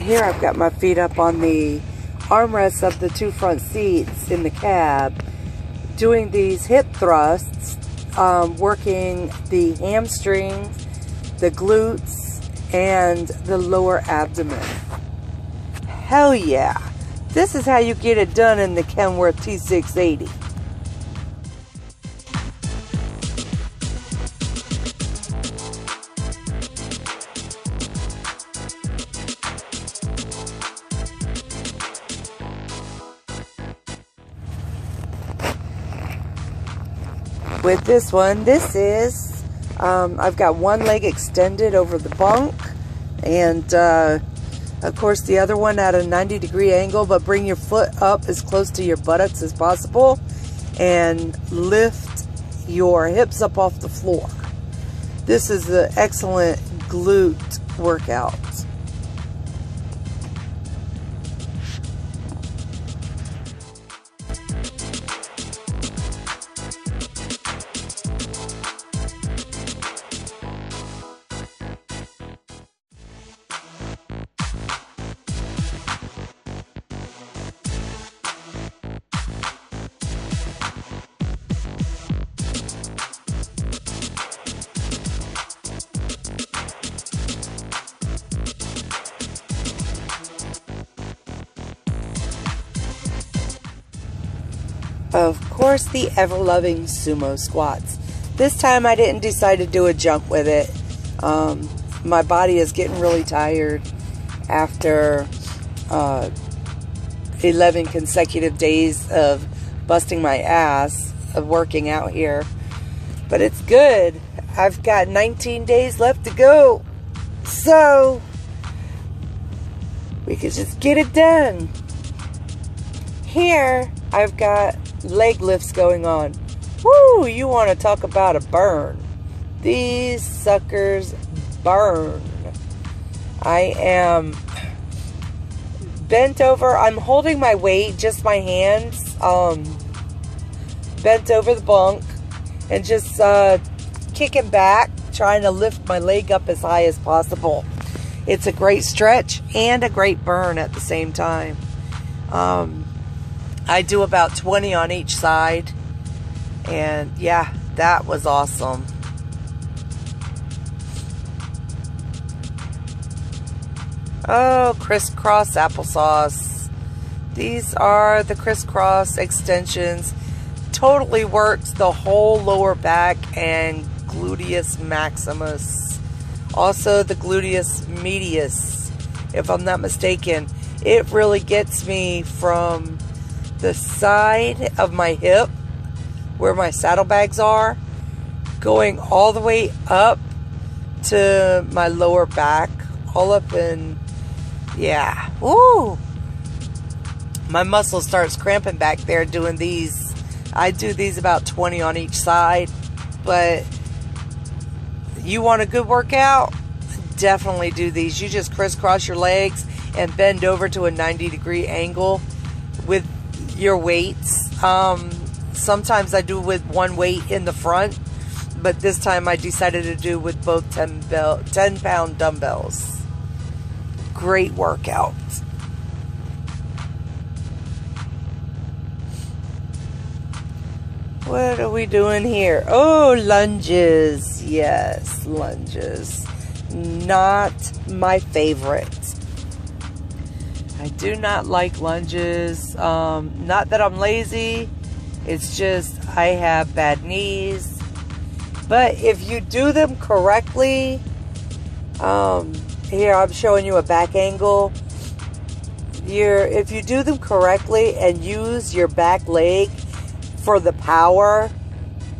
Here I've got my feet up on the armrests of the two front seats in the cab, doing these hip thrusts, working the hamstrings, the glutes, and the lower abdomen. Hell yeah! This is how you get it done in the Kenworth T680. With this one, I've got one leg extended over the bunk, and of course the other one at a 90-degree angle, but bring your foot up as close to your buttocks as possible and lift your hips up off the floor. This is an excellent glute workout. Of course, the ever-loving sumo squats. This time I didn't decide to do a jump with it. My body is getting really tired after 11 consecutive days of busting my ass of working out here. But it's good. I've got 19 days left to go. So, we could just get it done. Here, I've got leg lifts going on. Woo! You want to talk about a burn. These suckers burn. I am bent over. I'm holding my weight, just my hands, bent over the bunk, and just kicking back, trying to lift my leg up as high as possible. It's a great stretch and a great burn at the same time. I do about 20 on each side, and yeah, that was awesome. Oh, crisscross applesauce. These are the crisscross extensions. Totally works the whole lower back and gluteus maximus. Also the gluteus medius, if I'm not mistaken. It really gets me from the side of my hip, where my saddlebags are, going all the way up to my lower back, all up in, yeah, woo! My muscle starts cramping back there doing these. I do these about 20 on each side, but you want a good workout? Definitely do these. You just crisscross your legs and bend over to a 90-degree angle with your weights. Sometimes I do with one weight in the front, but this time I decided to do with both 10-pound dumbbells. Great workout. What are we doing here? Oh, lunges. Yes, lunges. Not my favorite. I do not like lunges. Not that I'm lazy. It's just I have bad knees. But if you do them correctly, here I'm showing you a back angle. If you do them correctly and use your back leg for the power,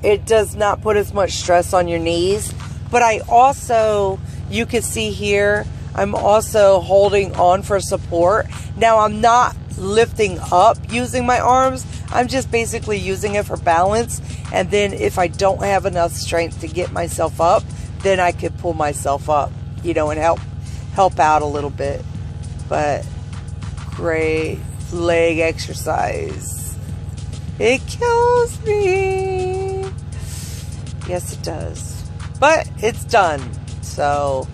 it does not put as much stress on your knees. But I also, you can see here, I'm also holding on for support. Now I'm not lifting up using my arms. I'm just basically using it for balance. And then if I don't have enough strength to get myself up, then I could pull myself up, you know, and help out a little bit. But great leg exercise. It kills me. Yes, it does. But it's done. So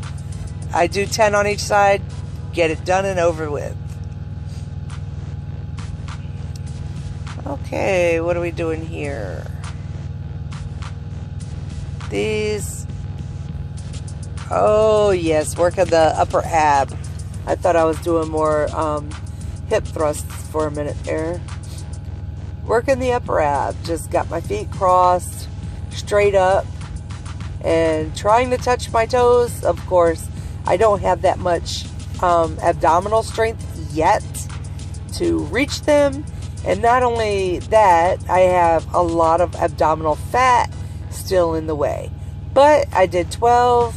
I do 10 on each side, get it done and over with. Okay, what are we doing here? These, oh yes, working the upper ab. I thought I was doing more hip thrusts for a minute there. Working the upper ab, just got my feet crossed, straight up, and trying to touch my toes. Of course, I don't have that much abdominal strength yet to reach them. And not only that, I have a lot of abdominal fat still in the way. But I did 12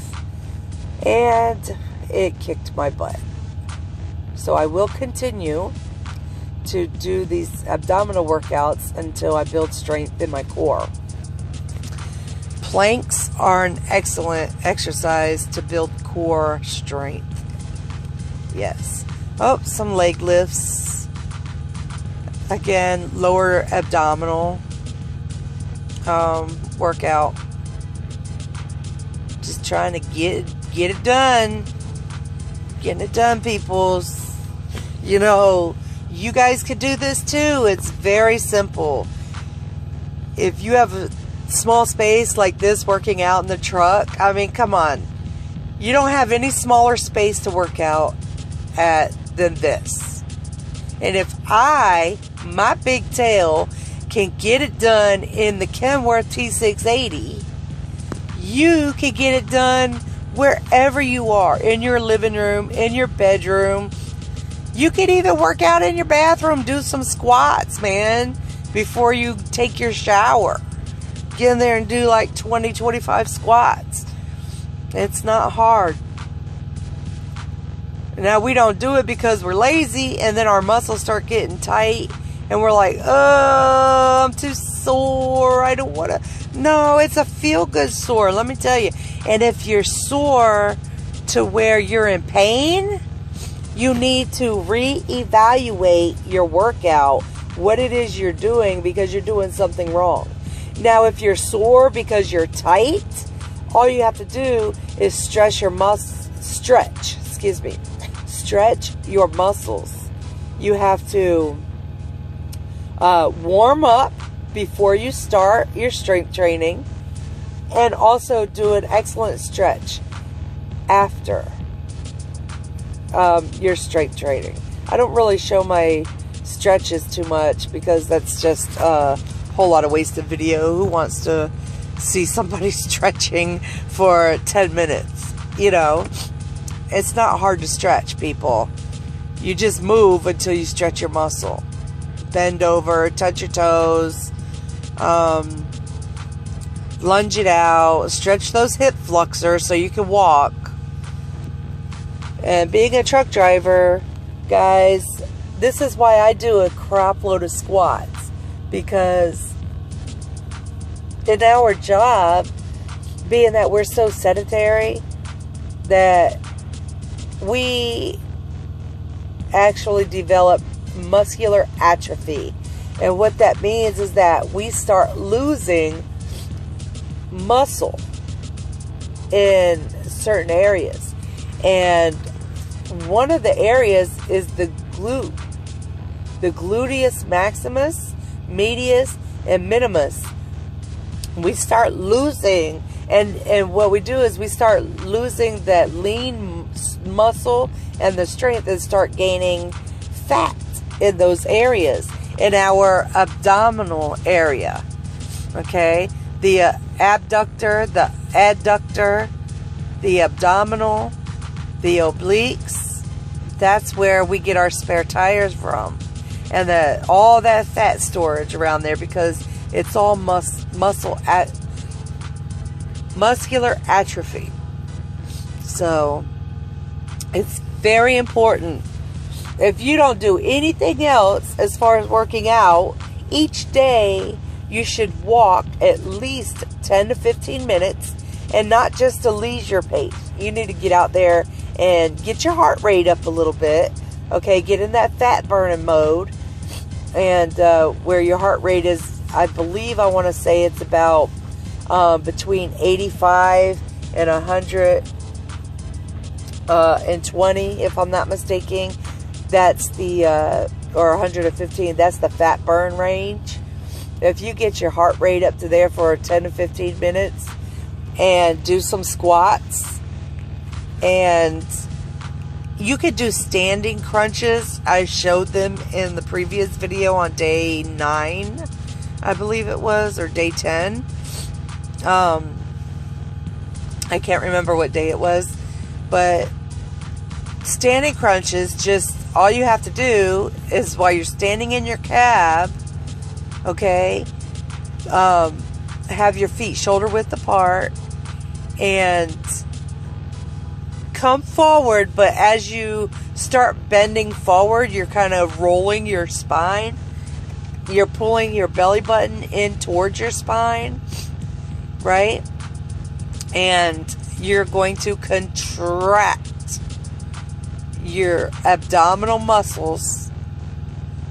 and it kicked my butt. So I will continue to do these abdominal workouts until I build strength in my core. Planks are an excellent exercise to build core strength. Yes. Oh, some leg lifts. Again, lower abdominal workout. Just trying to get it done. Getting it done, peoples. You know, you guys could do this too. It's very simple. If you have a small space like this working out in the truck, I mean, come on. You don't have any smaller space to work out at than this. And if my big tail, can get it done in the Kenworth T680, you can get it done wherever you are. In your living room, in your bedroom. You could even work out in your bathroom. Do some squats, man, before you take your shower. Get in there and do like 20, 25 squats. It's not hard. Now, we don't do it because we're lazy, and then our muscles start getting tight, and we're like, oh, I'm too sore. I don't want to. No, it's a feel-good sore, let me tell you. And if you're sore to where you're in pain, you need to reevaluate your workout, what it is you're doing, because you're doing something wrong. Now, if you're sore because you're tight, all you have to do is stretch your muscles. You have to warm up before you start your strength training, and also do an excellent stretch after your strength training. I don't really show my stretches too much because that's just a whole lot of wasted video. Who wants to see somebody stretching for 10 minutes? You know, it's not hard to stretch, people. You just move until you stretch your muscle. Bend over, touch your toes, lunge it out, stretch those hip flexors so you can walk. And being a truck driver, guys, this is why I do a crap load of squats. Because in our job, being that we're so sedentary, that we actually develop muscular atrophy. And what that means is that we start losing muscle in certain areas. And one of the areas is the glute. The gluteus maximus, medius, and minimus. We start losing, and what we do is we start losing that lean muscle and the strength, and start gaining fat in those areas, in our abdominal area. Okay, the abductor, the adductor, the abdominal, the obliques. That's where we get our spare tires from, and all that fat storage around there, because it's all muscular atrophy. So it's very important. If you don't do anything else as far as working out, each day you should walk at least 10 to 15 minutes, and not just a leisure pace. You need to get out there and get your heart rate up a little bit. Okay, get in that fat burning mode, and where your heart rate is, I believe, I want to say it's about between 85 and 100 and 20, if I'm not mistaken. That's the, or 115, that's the fat burn range. If you get your heart rate up to there for 10 to 15 minutes and do some squats, and you could do standing crunches. I showed them in the previous video on day 9, I believe it was, or day 10. I can't remember what day it was, but standing crunches, just all you have to do is while you're standing in your cab, okay, have your feet shoulder width apart and come forward, but as you start bending forward, you're kind of rolling your spine. You're pulling your belly button in towards your spine, right? And you're going to contract your abdominal muscles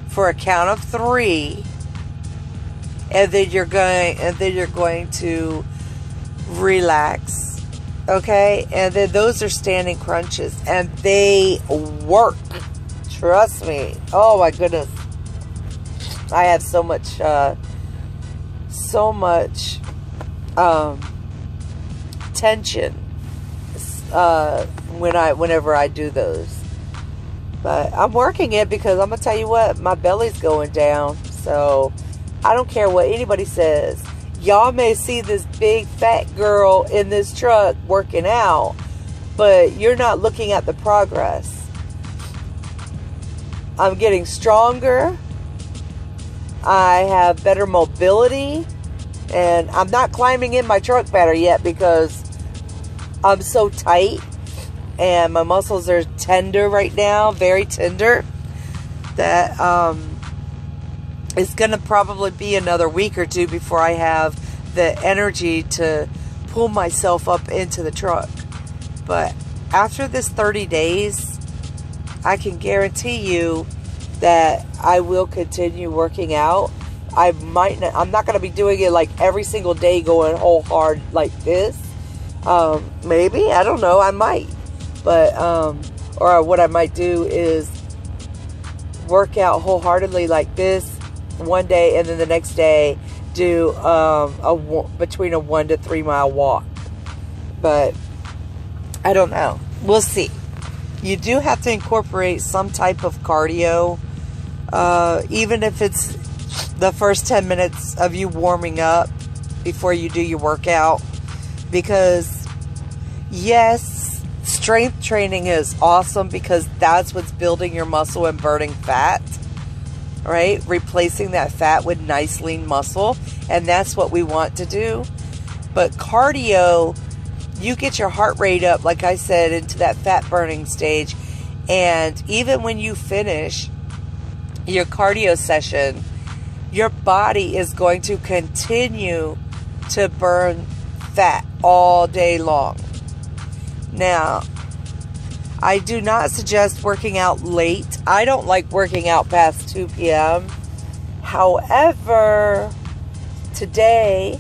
for a count of 3, and then you're going to relax, okay? And then those are standing crunches, and they work. Trust me. Oh my goodness, I have so much tension whenever I do those. But I'm working it because I'm gonna tell you what, my belly's going down. So I don't care what anybody says. Y'all may see this big fat girl in this truck working out, but you're not looking at the progress. I'm getting stronger. I have better mobility, and I'm not climbing in my truck better yet because I'm so tight and my muscles are tender right now, very tender, that it's going to probably be another week or 2 before I have the energy to pull myself up into the truck. But after this 30 days, I can guarantee you that I will continue working out. I'm not going to be doing it like every single day going whole hard like this. Maybe, I don't know, I might. But, or what I might do is work out wholeheartedly like this one day, and then the next day do between a 1 to 3 mile walk. But I don't know. We'll see. You do have to incorporate some type of cardio, even if it's the first 10 minutes of you warming up before you do your workout. Because yes, strength training is awesome because that's what's building your muscle and burning fat, right? Replacing that fat with nice lean muscle, and that's what we want to do. But cardio, you get your heart rate up, like I said, into that fat burning stage, and even when you finish your cardio session, your body is going to continue to burn fat all day long. Now, I do not suggest working out late. I don't like working out past 2 p.m. However, today,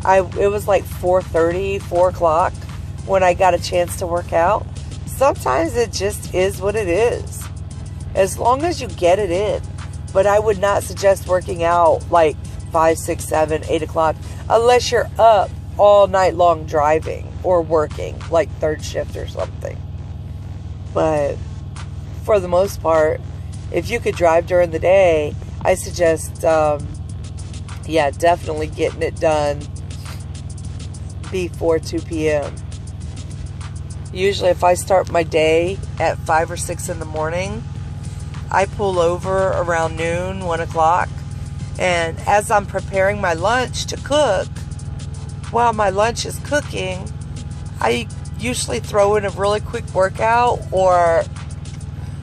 it was like 4:30, 4 o'clock when I got a chance to work out. Sometimes it just is what it is, as long as you get it in. But I would not suggest working out like 5, 6, 7, 8 o'clock unless you're up all night long driving or working, like third shift or something. But for the most part, if you could drive during the day, I suggest, yeah, definitely getting it done before 2 p.m. Usually if I start my day at 5 or 6 in the morning, I pull over around noon, 1 o'clock, and as I'm preparing my lunch to cook, while my lunch is cooking, I usually throw in a really quick workout, or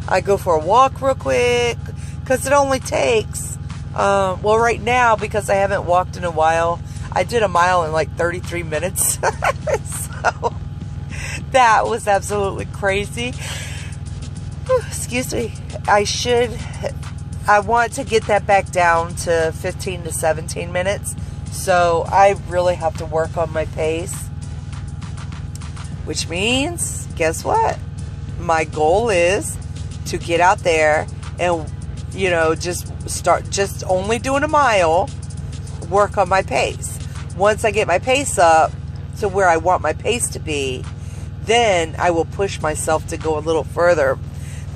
I go for a walk real quick, because it only takes, well, right now, because I haven't walked in a while, I did a mile in like 33 minutes, so that was absolutely crazy. Excuse me. I want to get that back down to 15 to 17 minutes. So I really have to work on my pace. Which means, guess what? my goal is to get out there and, you know, just only doing a mile, work on my pace. Once I get my pace up to where I want my pace to be, then I will push myself to go a little further.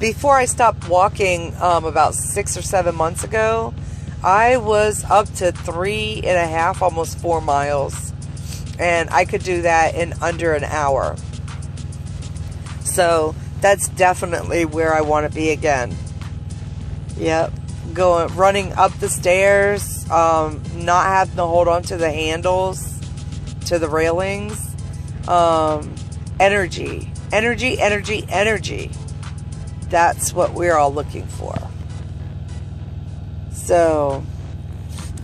Before I stopped walking about 6 or 7 months ago, I was up to 3.5, almost 4 miles. And I could do that in under an hour. So that's definitely where I want to be again. Yep. Running up the stairs, not having to hold on to the handles, to the railings. Energy. Energy, energy, energy. That's what we're all looking for. So,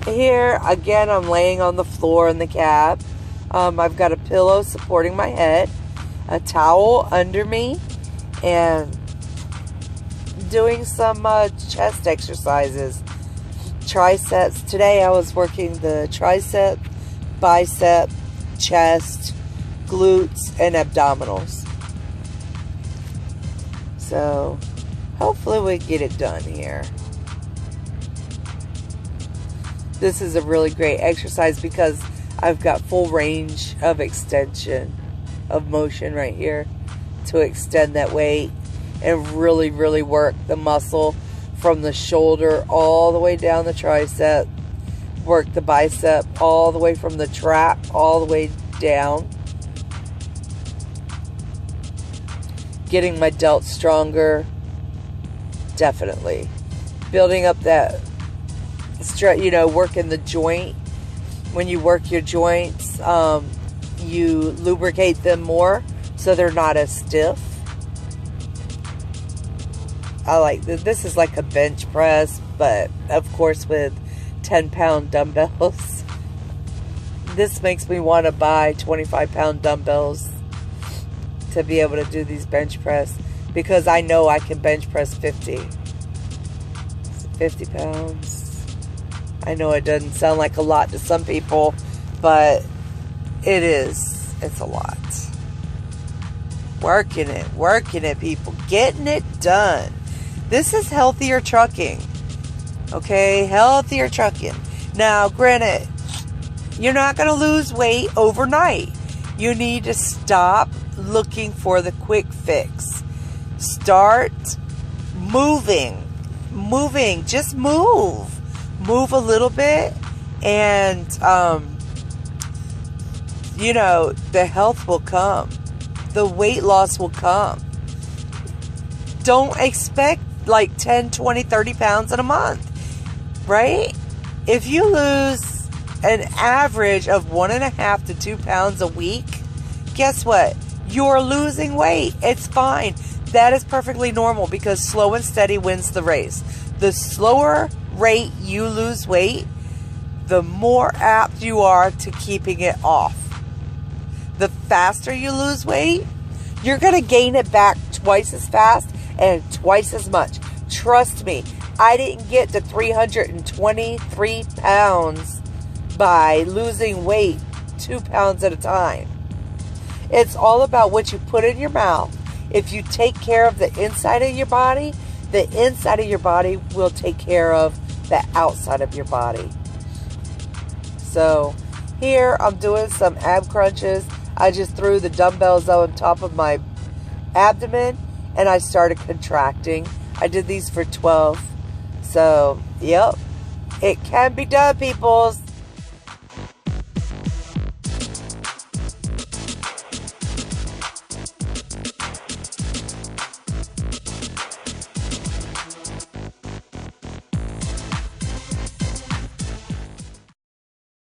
here, again, I'm laying on the floor in the cab. I've got a pillow supporting my head, a towel under me, and doing some chest exercises. Triceps. Today I was working the tricep, bicep, chest, glutes, and abdominals. So, hopefully we get it done here. This is a really great exercise because I've got full range of extension of motion right here to extend that weight and really, really work the muscle from the shoulder all the way down the tricep. Work the bicep all the way from the trap all the way down. Getting my delts stronger, definitely. Building up that, you know, working the joint. When you work your joints, you lubricate them more so they're not as stiff. I like this is like a bench press, but of course with 10-pound dumbbells. This makes me want to buy 25-pound dumbbells to be able to do these bench press, because I know I can bench press 50 pounds. I know it doesn't sound like a lot to some people, but it is. It's a lot. Working it, people. Getting it done. This is healthier trucking. Okay, healthier trucking. Now, granted, you're not going to lose weight overnight. You need to stop looking for the quick fix. Start moving. Just move a little bit, and you know, the health will come, the weight loss will come. Don't expect like 10, 20, 30 pounds in a month, right? If you lose an average of 1.5 to 2 pounds a week, guess what? You're losing weight. It's fine. That is perfectly normal, because slow and steady wins the race. The slower rate you lose weight, the more apt you are to keeping it off. The faster you lose weight, you're going to gain it back twice as fast and twice as much. Trust me, I didn't get to 323 pounds by losing weight 2 pounds at a time. It's all about what you put in your mouth. If you take care of the inside of your body, the inside of your body will take care of the outside of your body. So here I'm doing some ab crunches. I just threw the dumbbells on top of my abdomen and I started contracting. I did these for 12. So, yep, it can be done, peoples.